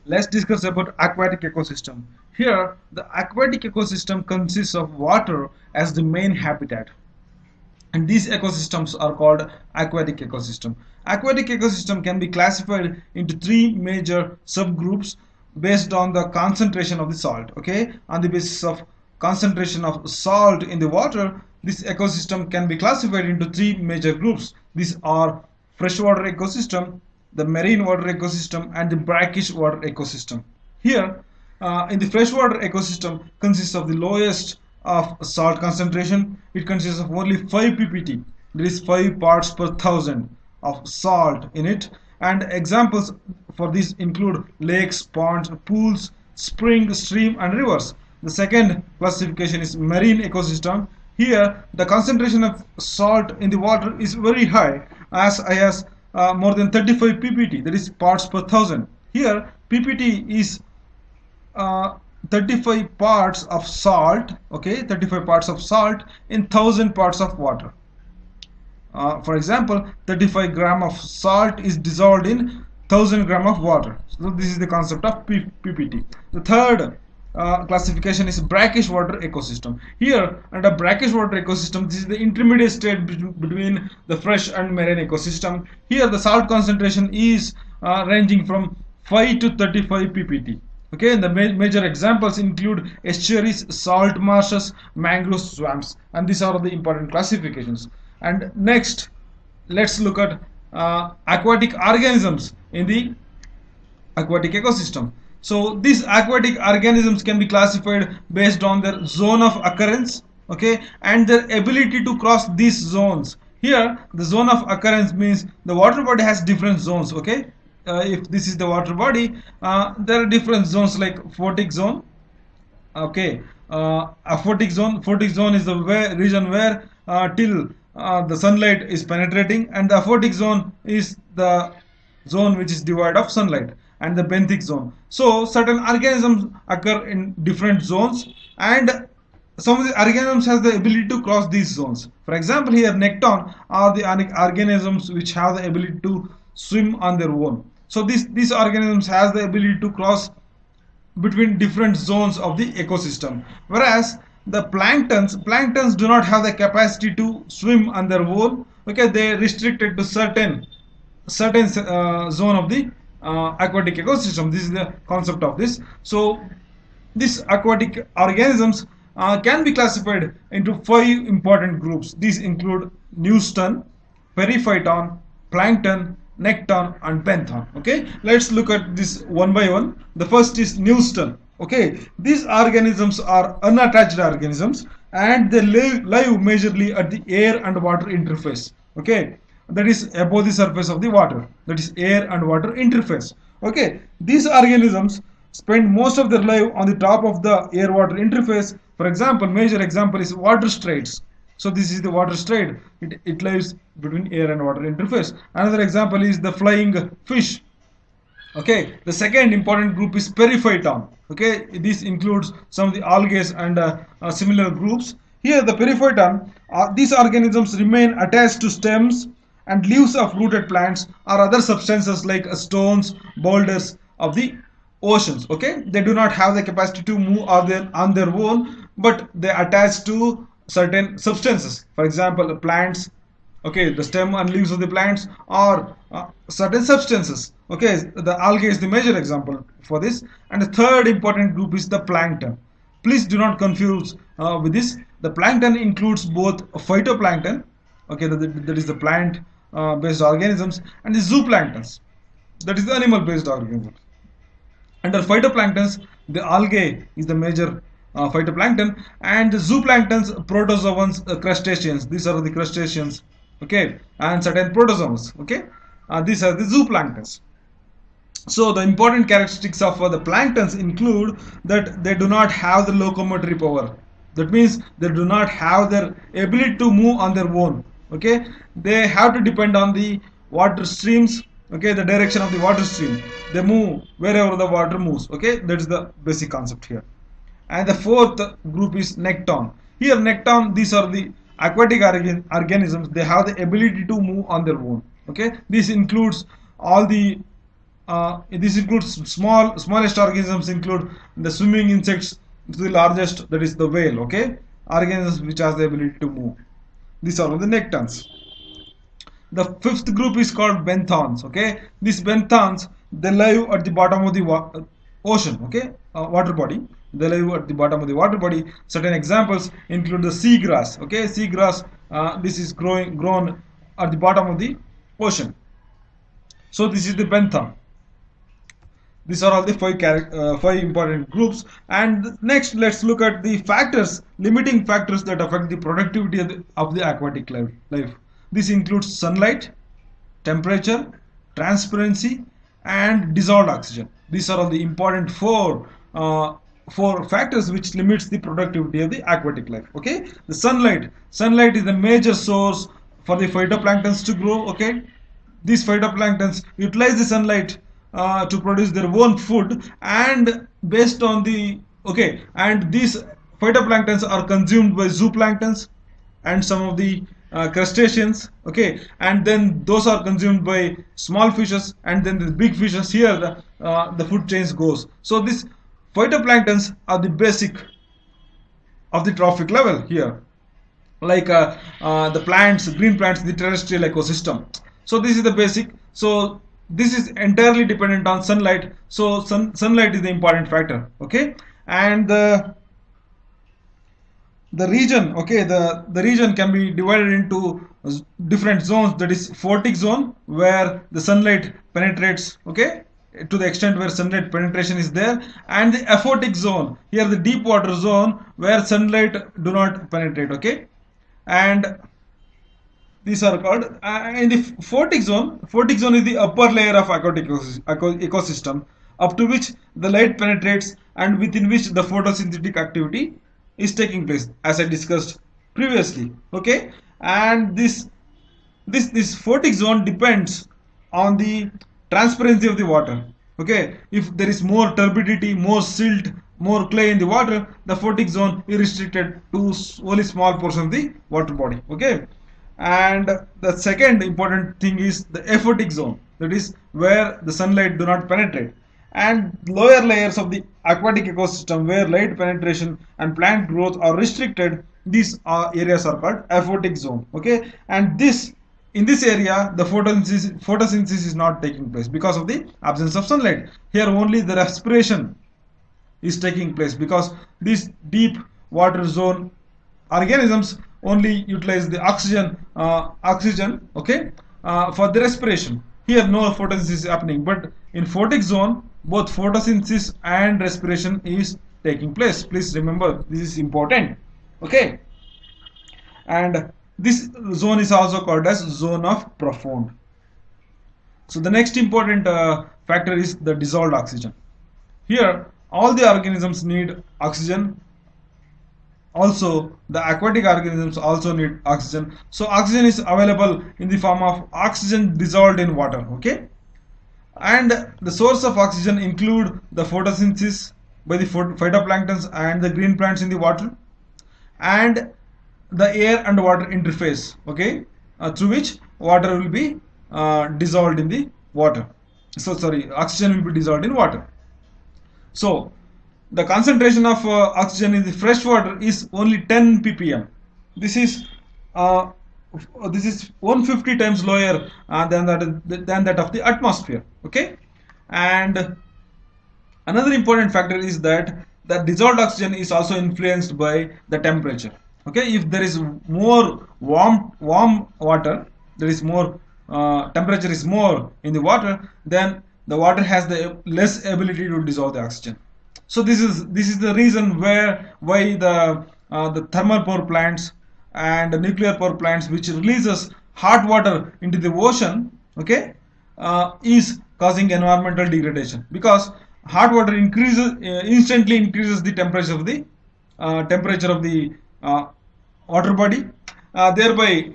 Let's discuss about aquatic ecosystem. Here, the aquatic ecosystem consists of water as the main habitat, and these ecosystems are called aquatic ecosystem. Aquatic ecosystem can be classified into three major subgroups based on the concentration of the salt. Okay, on the basis of concentration of salt in the water, this ecosystem can be classified into three major groups. These are freshwater ecosystem, the marine water ecosystem, and the brackish water ecosystem. Here, in the freshwater ecosystem consists of the lowest of salt concentration. It consists of only 5 ppt, that is 5 parts per thousand of salt in it, and examples for this include lakes, ponds, pools, spring, stream, and rivers. The second classification is marine ecosystem. Here the concentration of salt in the water is very high, as high as more than 35 ppt, that is parts per thousand. Here ppt is 35 parts of salt, okay, 35 parts of salt in 1000 parts of water. For example, 35 gram of salt is dissolved in 1000 gram of water. So this is the concept of ppt. The third classification is brackish water ecosystem. Here under brackish water ecosystem, this is the intermediate state between the fresh and marine ecosystem. Here the salt concentration is ranging from 5 to 35 ppt. Okay, the major examples include estuaries, salt marshes, mangrove swamps, and these are the important classifications. And next, let's look at aquatic organisms in the aquatic ecosystem. So these aquatic organisms can be classified based on their zone of occurrence, okay, and their ability to cross these zones. Here the zone of occurrence means the water body has different zones. Okay, if this is the water body, there are different zones like PhoticZone. Okay, PhoticZone is the region where till the sunlight is penetrating, and the AphoticZone is the zone which is devoid of sunlight, and the benthic zone. So certain organisms occur in different zones, and some of the organisms has the ability to cross these zones. For example, here Nekton are the organisms which have the ability to swim on their own. So these organisms has the ability to cross between different zones of the ecosystem, whereas the planktons do not have the capacity to swim on their own. Okay, they are restricted to certain zone of the aquatic ecosystem. This is the concept of this. So these aquatic organisms can be classified into 5 important groups. These include Neuston, Periphyton, Plankton, Nekton, and Benthos. Okay, let's look at this one by one. The first is Neuston. Okay, these organisms are unattached organisms, and they live majorly at the air and water interface. Okay, that is above the surface of the water, that is air and water interface. Okay, these organisms spend most of their life on the top of the air water interface. For example, major example is water strides. So this is the water stride. It lives between air and water interface. Another example is the flying fish. Okay, the second important group is Periphyton. Okay, this includes some of the algae and similar groups. Here the Periphyton, these organisms remain attached to stems and leaves of rooted plants or other substances like stones, boulders of the oceans. Okay, they do not have the capacity to move on their own, but they attach to certain substances. For example, plants, okay, the stem and leaves of the plants, or certain substances. Okay, the algae is the major example for this. And the third important group is the plankton. Please do not confuse with this. The plankton includes both phytoplankton, okay, that is the plant based organisms, and the zooplanktons, that is the animal based organisms. Under phytoplanktons, the algae is the major phytoplankton, and the zooplanktons, protozoans, crustaceans. These are the crustaceans, okay, and certain protozoans. Okay, these are the zooplanktons. So the important characteristics of the planktons include that they do not have the locomotory power. That means they do not have their ability to move on their own. Okay, they have to depend on the water streams. Okay, the direction of the water stream. They move wherever the water moves. Okay, that is the basic concept here. And the fourth group is Nekton. Here Nekton, these are the aquatic organisms. They have the ability to move on their own. Okay, this includes all the this includes smallest organisms include the swimming insects to the largest, that is the whale. Okay, organisms which has the ability to move. These are all the nectons. The fifth group is called benthons. Okay, these benthons, they live at the bottom of the ocean. Okay, water body. They live at the bottom of the water body. Certain examples include the seagrass. Okay, seagrass. This is grown at the bottom of the ocean. So this is the benthon. These are all the five important groups. And next, let's look at the factors, limiting factors that affect the productivity of the aquatic life. This includes sunlight, temperature, transparency, and dissolved oxygen. These are all the important four factors which limits the productivity of the aquatic life. Okay, the sunlight is the major source for the phytoplanktons to grow. Okay, these phytoplanktons utilize the sunlight to produce their own food, and based on the and these phytoplanktons are consumed by zooplanktons and some of the crustaceans. Okay, and then those are consumed by small fishes, and then the big fishes. Here the food chains goes. So these phytoplanktons are the basic of the trophic level here, like the plants, green plants, the terrestrial ecosystem. So this is the basic. So this is entirely dependent on sunlight. So sunlight is the important factor. Okay, and the region, the region can be divided into different zones. That is photic zone, where the sunlight penetrates, to the extent where sunlight penetration is there, and the aphotic zone, here the deep water zone, where sunlight do not penetrate. Okay, and these are called in the photic zone. Photic zone is the upper layer of aquatic ecosystem, up to which the light penetrates and within which the photosynthetic activity is taking place, as I discussed previously. Okay, and this photic zone depends on the transparency of the water. Okay, if there is more turbidity, more silt, more clay in the water, the photic zone is restricted to only small portion of the water body. Okay, and the second important thing is the aphotic zone, that is where the sunlight do not penetrate, and lower layers of the aquatic ecosystem where light penetration and plant growth are restricted. These areas are called aphotic zone. Okay, and in this area the photosynthesis is not taking place because of the absence of sunlight. Here only the respiration is taking place, because these deep water zone organisms only utilize the oxygen for the respiration. Here no photosynthesis is happening, but in photic zone both photosynthesis and respiration is taking place. Please remember, this is important. Okay, and this zone is also called as zone of profound. So the next important factor is the dissolved oxygen. Here all the organisms need oxygen. Also the aquatic organisms also need oxygen. So oxygen is available in the form of oxygen dissolved in water. Okay, and the source of oxygen include the photosynthesis by the phytoplanktons and the green plants in the water, and the air and water interface, through which water will be dissolved in the water. Oxygen will be dissolved in water. So the concentration of oxygen in the fresh water is only 10 ppm. This is 150 times lower than that of the atmosphere. Okay, and another important factor is that the dissolved oxygen is also influenced by the temperature. Okay, if there is more warm water, there is more temperature is more in the water, then the water has the less ability to dissolve the oxygen. So this is the reason why the thermal power plants and the nuclear power plants, which releases hot water into the ocean, is causing environmental degradation, because hot water instantly increases the temperature of the water body. Thereby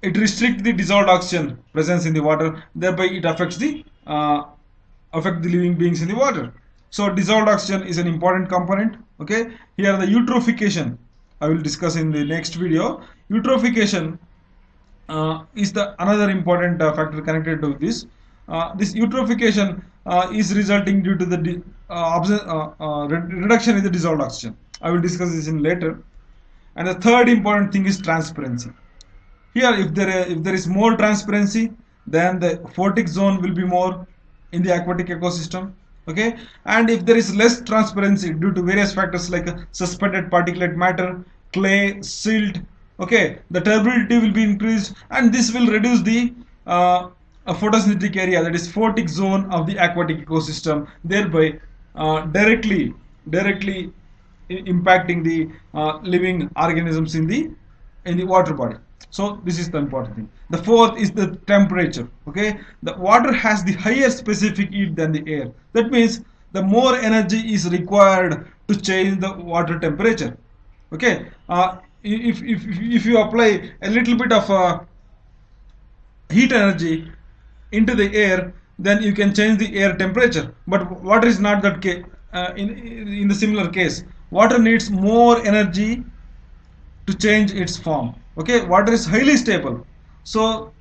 it restricts the dissolved oxygen presence in the water. Thereby it affects the living beings in the water. So dissolved oxygen is an important component. Okay, here the eutrophication I will discuss in the next video. Eutrophication is the another important factor connected to this. this eutrophication is resulting due to the reduction in the dissolved oxygen. I will discuss this in later. And the third important thing is transparency. Here, if there is more transparency, then the photic zone will be more in the aquatic ecosystem. Okay, and if there is less transparency due to various factors like suspended particulate matter, clay, silt, okay, the turbidity will be increased, and this will reduce the photosynthetic area, that is photic zone of the aquatic ecosystem, thereby directly impacting the living organisms in the water body. So this is the important thing. The fourth is the temperature. Okay, the water has the higher specific heat than the air. That means the more energy is required to change the water temperature. Okay, if you apply a little bit of heat energy into the air, then you can change the air temperature. But water is not that case. In the similar case, water needs more energy to change its form. Okay, water is highly stable. So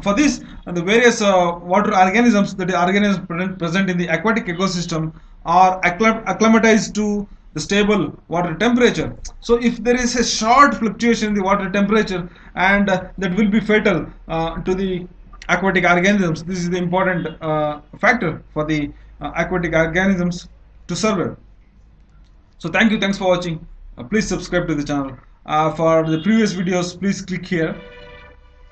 for this, the various water organisms, that is organisms present in the aquatic ecosystem, are acclimatized to the stable water temperature. So if there is a short fluctuation in the water temperature, and that will be fatal to the aquatic organisms. This is the important factor for the aquatic organisms to survive. So thanks for watching. Please subscribe to the channel. For the previous videos, please click here.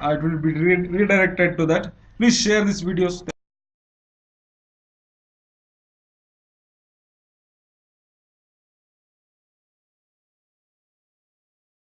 It will be redirected to that. Please share these videos.